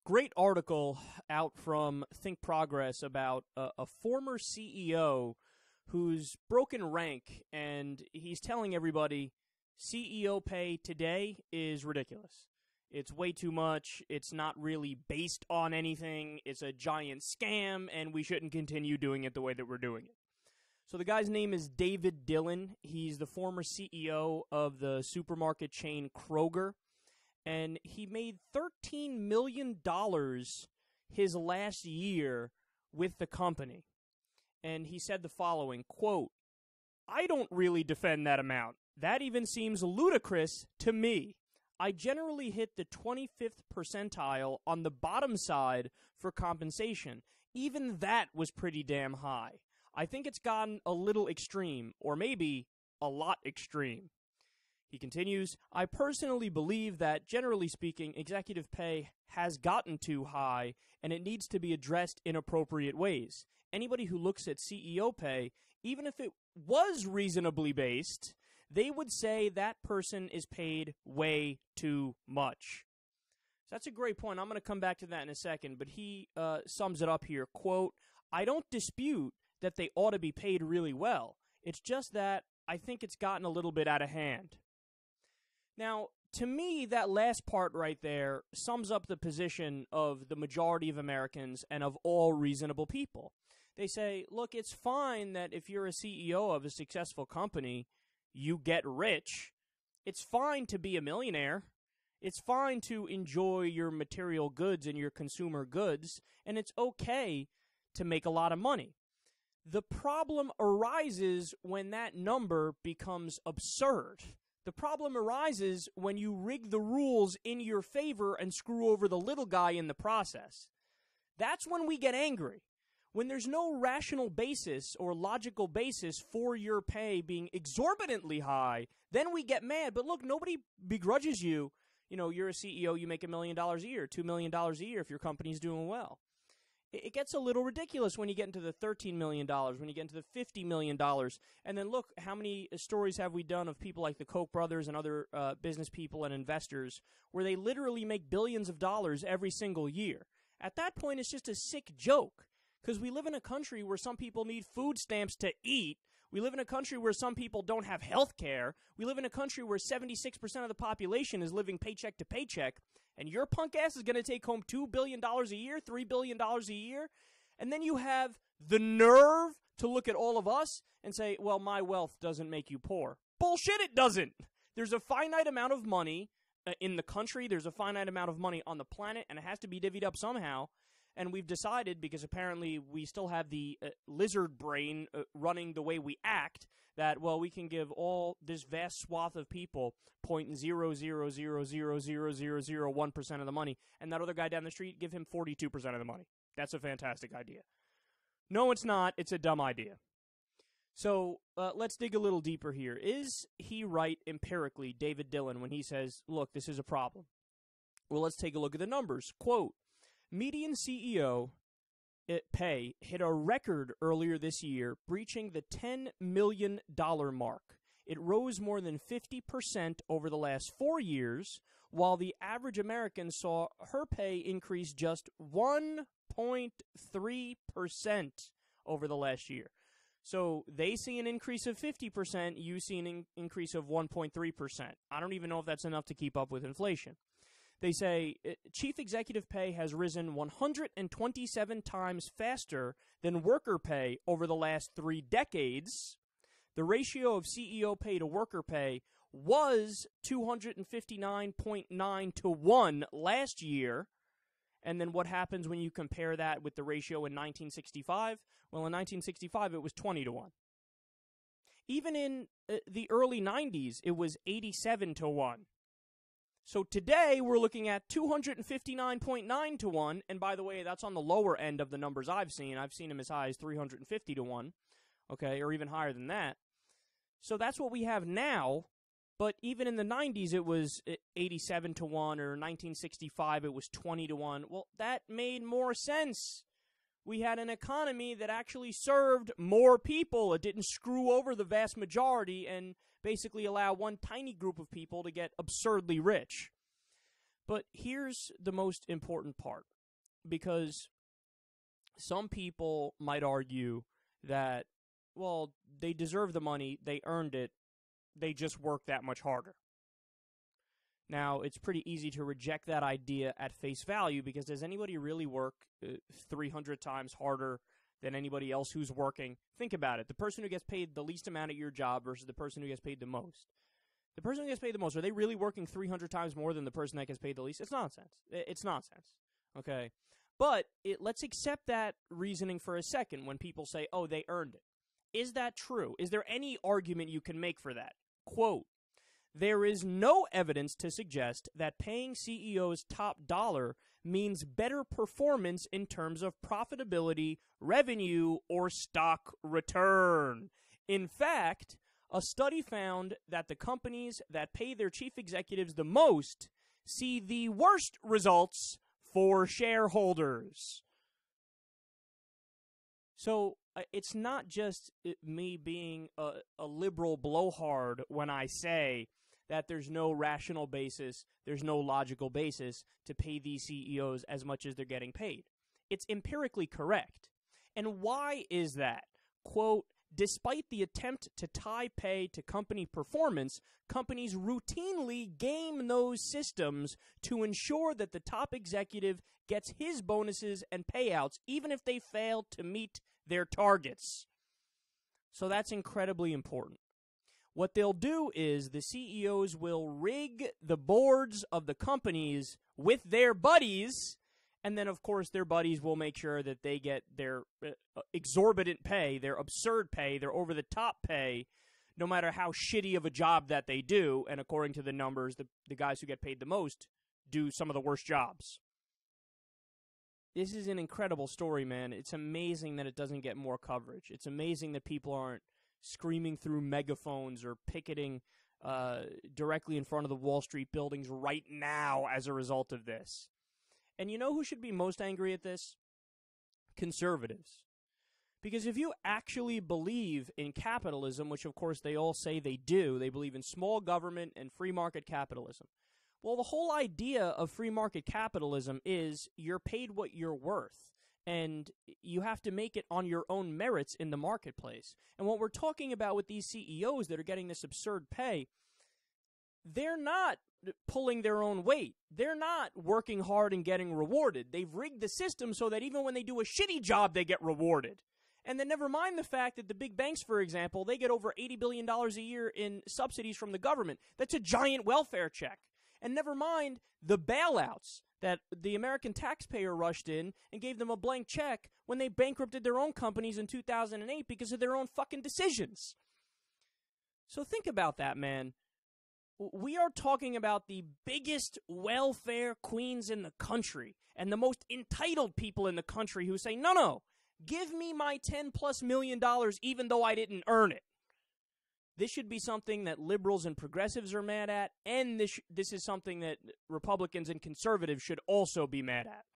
great article out from Think Progress about a former CEO who's broken rank, and he's telling everybody CEO pay today is ridiculous. It's way too much. It's not really based on anything. It's a giant scam, and we shouldn't continue doing it the way that we're doing it. So the guy's name is David Dillon. He's the former CEO of the supermarket chain Kroger, and he made $13 million his last year with the company. And he said the following, quote, "I don't really defend that amount. That even seems ludicrous to me. I generally hit the 25th percentile on the bottom side for compensation. Even that was pretty damn high. I think it's gotten a little extreme, or maybe a lot extreme." He continues, "I personally believe that, generally speaking, executive pay has gotten too high, and it needs to be addressed in appropriate ways. Anybody who looks at CEO pay, even if it was reasonably based, they would say that person is paid way too much." So that's a great point. I'm going to come back to that in a second, but he sums it up here. Quote, "I don't dispute that they ought to be paid really well. It's just that I think it's gotten a little bit out of hand." Now, to me, that last part right there sums up the position of the majority of Americans and of all reasonable people. They say, look, it's fine that if you're a CEO of a successful company, you get rich. It's fine to be a millionaire. It's fine to enjoy your material goods and your consumer goods, and it's okay to make a lot of money. The problem arises when that number becomes absurd. The problem arises when you rig the rules in your favor and screw over the little guy in the process. That's when we get angry. When there's no rational basis or logical basis for your pay being exorbitantly high, then we get mad. But look, nobody begrudges you. You know, you're a CEO, you make $1 million a year, $2 million a year if your company's doing well. It gets a little ridiculous when you get into the $13 million, when you get into the $50 million. And then look, how many stories have we done of people like the Koch brothers and other business people and investors where they literally make billions of dollars every single year? At that point, it's just a sick joke. Because we live in a country where some people need food stamps to eat. We live in a country where some people don't have health care. We live in a country where 76% of the population is living paycheck to paycheck. And your punk ass is going to take home $2 billion a year, $3 billion a year. And then you have the nerve to look at all of us and say, well, my wealth doesn't make you poor. Bullshit, it doesn't. There's a finite amount of money in the country. There's a finite amount of money on the planet, and it has to be divvied up somehow. And we've decided, because apparently we still have the lizard brain running the way we act, that, well, we can give all this vast swath of people 0.000000001% of the money, and that other guy down the street, give him 42% of the money. That's a fantastic idea. No, it's not. It's a dumb idea. So let's dig a little deeper here. Is he right empirically, David Dillon, when he says, look, this is a problem? Well, let's take a look at the numbers. Quote, median CEO pay hit a record earlier this year, breaching the $10 million mark. It rose more than 50% over the last 4 years, while the average American saw her pay increase just 1.3% over the last year. So they see an increase of 50%, you see an increase of 1.3%. I don't even know if that's enough to keep up with inflation. They say chief executive pay has risen 127 times faster than worker pay over the last 3 decades. The ratio of CEO pay to worker pay was 259.9 to 1 last year. And then what happens when you compare that with the ratio in 1965? Well, in 1965, it was 20 to 1. Even in the early 90s, it was 87 to 1. So today, we're looking at 259.9 to 1, and by the way, that's on the lower end of the numbers I've seen. I've seen them as high as 350 to 1, okay, or even higher than that. So that's what we have now, but even in the 90s, it was 87 to 1, or 1965, it was 20 to 1. Well, that made more sense. We had an economy that actually served more people. It didn't screw over the vast majority and basically allow one tiny group of people to get absurdly rich. But here's the most important part, because some people might argue that, well, they deserve the money, they earned it, they just work that much harder. Now, it's pretty easy to reject that idea at face value, because does anybody really work 300 times harder than anybody else who's working? Think about it. The person who gets paid the least amount at your job versus the person who gets paid the most. The person who gets paid the most, are they really working 300 times more than the person that gets paid the least? It's nonsense. It's nonsense. Okay? But let's accept that reasoning for a second when people say, oh, they earned it. Is that true? Is there any argument you can make for that? Quote, there is no evidence to suggest that paying CEOs top dollar means better performance in terms of profitability, revenue, or stock return. In fact, a study found that the companies that pay their chief executives the most see the worst results for shareholders. So it's not just me being a liberal blowhard when I say that there's no rational basis, there's no logical basis to pay these CEOs as much as they're getting paid. It's empirically correct. And why is that? Quote, despite the attempt to tie pay to company performance, companies routinely game those systems to ensure that the top executive gets his bonuses and payouts even if they fail to meet their targets. So that's incredibly important. What they'll do is the CEOs will rig the boards of the companies with their buddies, and then, of course, their buddies will make sure that they get their exorbitant pay, their absurd pay, their over-the-top pay, no matter how shitty of a job that they do. And according to the numbers, the guys who get paid the most do some of the worst jobs. This is an incredible story, man. It's amazing that it doesn't get more coverage. It's amazing that people aren't screaming through megaphones or picketing directly in front of the Wall Street buildings right now as a result of this. And you know who should be most angry at this? Conservatives. Because if you actually believe in capitalism, which of course they all say they do, they believe in small government and free market capitalism. Well, the whole idea of free market capitalism is you're paid what you're worth, and you have to make it on your own merits in the marketplace. And what we're talking about with these CEOs that are getting this absurd pay, they're not pulling their own weight. They're not working hard and getting rewarded. They've rigged the system so that even when they do a shitty job, they get rewarded. And then never mind the fact that the big banks, for example, they get over $80 billion a year in subsidies from the government. That's a giant welfare check. And never mind the bailouts that the American taxpayer rushed in and gave them a blank check when they bankrupted their own companies in 2008 because of their own fucking decisions. So think about that, man. We are talking about the biggest welfare queens in the country and the most entitled people in the country who say, no, give me my $10+ million even though I didn't earn it. This should be something that liberals and progressives are mad at, and this is something that Republicans and conservatives should also be mad at.